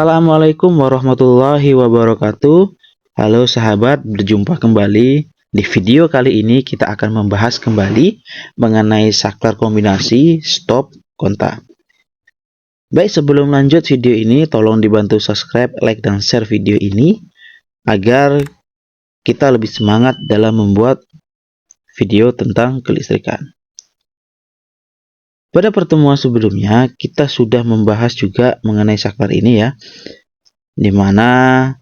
Assalamualaikum warahmatullahi wabarakatuh. Halo sahabat, berjumpa kembali. Di video kali ini kita akan membahas kembali mengenai saklar kombinasi stop kontak. Baik, sebelum lanjut video ini, tolong dibantu subscribe, like, dan share video ini agar kita lebih semangat dalam membuat video tentang kelistrikan. Pada pertemuan sebelumnya, kita sudah membahas juga mengenai saklar ini ya, di mana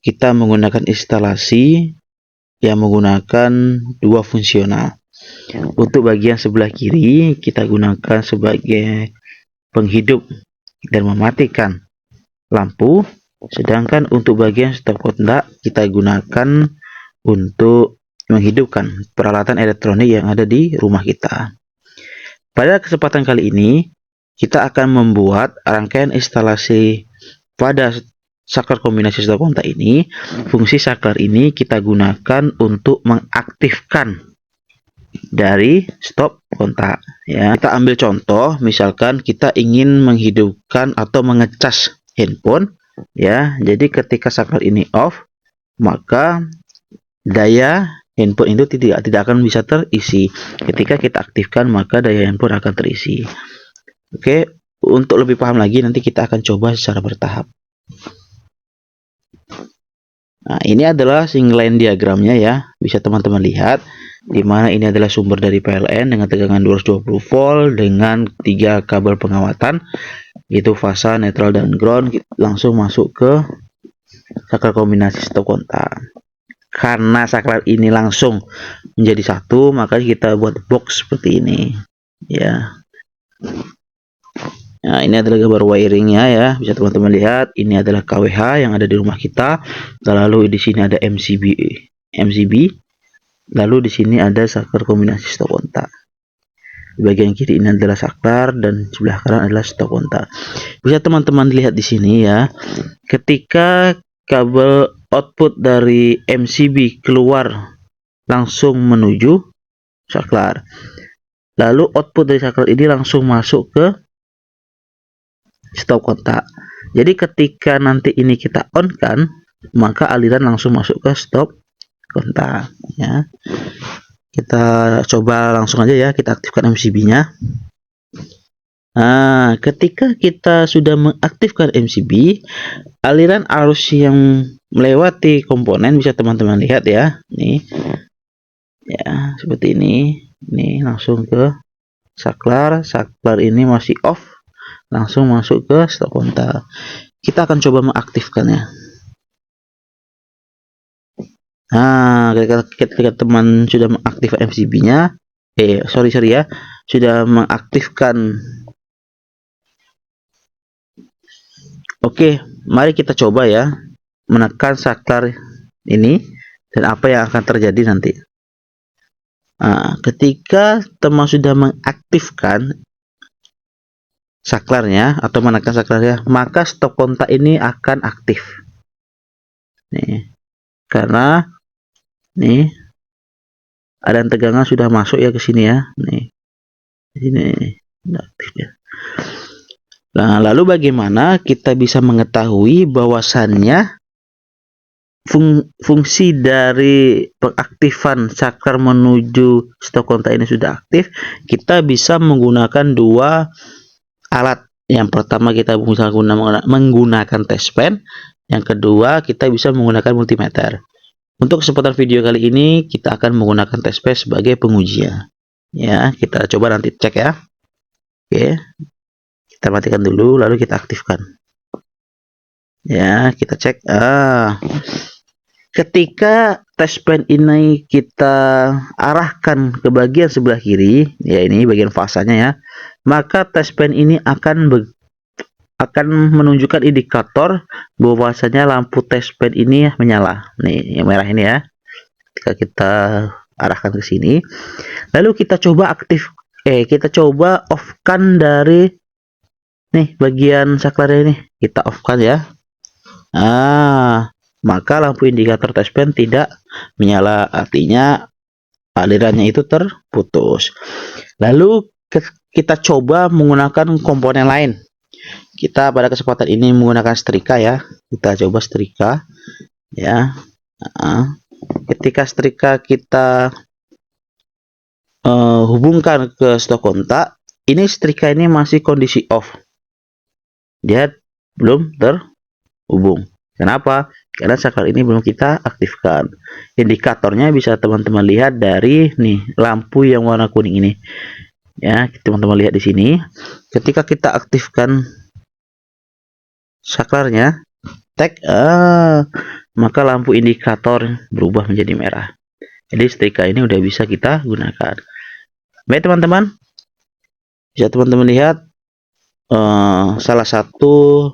kita menggunakan instalasi yang menggunakan dua fungsional. Untuk bagian sebelah kiri, kita gunakan sebagai penghidup dan mematikan lampu, sedangkan untuk bagian stop kontak, kita gunakan untuk menghidupkan peralatan elektronik yang ada di rumah kita. Pada kesempatan kali ini, kita akan membuat rangkaian instalasi pada saklar kombinasi stop kontak ini. Fungsi saklar ini kita gunakan untuk mengaktifkan dari stop kontak. Ya, kita ambil contoh, misalkan kita ingin menghidupkan atau mengecas handphone. Ya, jadi ketika saklar ini off, maka daya handphone itu tidak akan bisa terisi. Ketika kita aktifkan, maka daya handphone akan terisi. Oke, untuk lebih paham lagi nanti kita akan coba secara bertahap. Nah, ini adalah single line diagramnya ya. Bisa teman-teman lihat di mana ini adalah sumber dari PLN dengan tegangan 220 volt dengan 3 kabel pengawatan, yaitu fasa, netral, dan ground. Langsung masuk ke saklar kombinasi stop kontak. Karena saklar ini langsung menjadi satu, maka kita buat box seperti ini ya. Nah, ini adalah gambar wiringnya ya, bisa teman-teman lihat. Ini adalah KWH yang ada di rumah kita. Lalu di sini ada MCB. Lalu di sini ada saklar kombinasi stop kontak. Di bagian kiri ini adalah saklar dan sebelah kanan adalah stop kontak. Bisa teman-teman lihat di sini ya. Ketika kabel output dari MCB keluar langsung menuju saklar. Lalu output dari saklar ini langsung masuk ke stop kontak. Jadi ketika nanti ini kita on kan, maka aliran langsung masuk ke stop kontak ya. Kita coba langsung aja ya, kita aktifkan MCB-nya. Nah, ketika kita sudah mengaktifkan MCB, aliran arus yang melewati komponen bisa teman-teman lihat ya. Nih. Ya, seperti ini. Ini langsung ke saklar. Saklar ini masih off. Langsung masuk ke stop kontak. Kita akan coba mengaktifkannya. Nah, ketika teman sudah mengaktifkan MCB-nya, sorry ya, sudah mengaktifkan. Oke, mari kita coba ya menekan saklar ini dan apa yang akan terjadi nanti. Nah, ketika teman sudah mengaktifkan saklarnya atau menekan saklarnya, maka stop kontak ini akan aktif. Nih, karena nih ada tegangan sudah masuk ya ke sini ya. Nih, ini aktif ya. Nah, lalu bagaimana kita bisa mengetahui bahwasannya fungsi dari pengaktifan saklar menuju stop kontak ini sudah aktif? Kita bisa menggunakan dua alat. Yang pertama kita bisa menggunakan test pen, yang kedua kita bisa menggunakan multimeter. Untuk kesempatan video kali ini kita akan menggunakan test pen sebagai pengujian. Ya, kita coba nanti cek ya. Oke. Kita matikan dulu, lalu kita aktifkan. Ya, kita cek. Ketika test pen ini kita arahkan ke bagian sebelah kiri, ya ini bagian fasanya ya, maka test pen ini akan menunjukkan indikator bahwasanya lampu test pen ini menyala. Nih, yang merah ini ya. Ketika kita arahkan ke sini, lalu kita coba kita coba off-kan dari nih bagian saklar ini, kita off-kan ya. Maka lampu indikator test pen tidak menyala, artinya alirannya itu terputus. Lalu kita coba menggunakan komponen lain, kita pada kesempatan ini menggunakan setrika ya. Kita coba setrika ya. Ketika setrika kita hubungkan ke stop kontak, ini setrika ini masih kondisi off. Dia belum terhubung. Kenapa? Karena saklar ini belum kita aktifkan. Indikatornya bisa teman-teman lihat dari nih lampu yang warna kuning ini. Ya, teman-teman lihat di sini. Ketika kita aktifkan saklarnya, maka lampu indikator berubah menjadi merah. Jadi setrika ini udah bisa kita gunakan. Baik teman-teman, bisa teman-teman lihat salah satu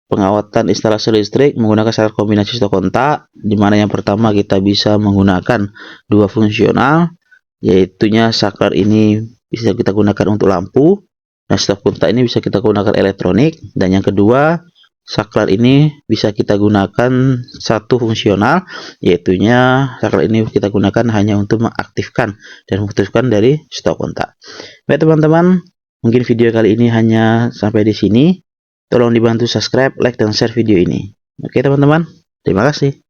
pengawatan instalasi listrik menggunakan saklar kombinasi stop kontak, di mana yang pertama kita bisa menggunakan dua fungsional, yaitunya saklar ini bisa kita gunakan untuk lampu, dan stop kontak ini bisa kita gunakan elektronik, dan yang kedua saklar ini bisa kita gunakan satu fungsional, yaitunya saklar ini kita gunakan hanya untuk mengaktifkan dan memutuskan dari stop kontak. Baik teman-teman, mungkin video kali ini hanya sampai di sini. Tolong dibantu subscribe, like, dan share video ini. Oke teman-teman, terima kasih.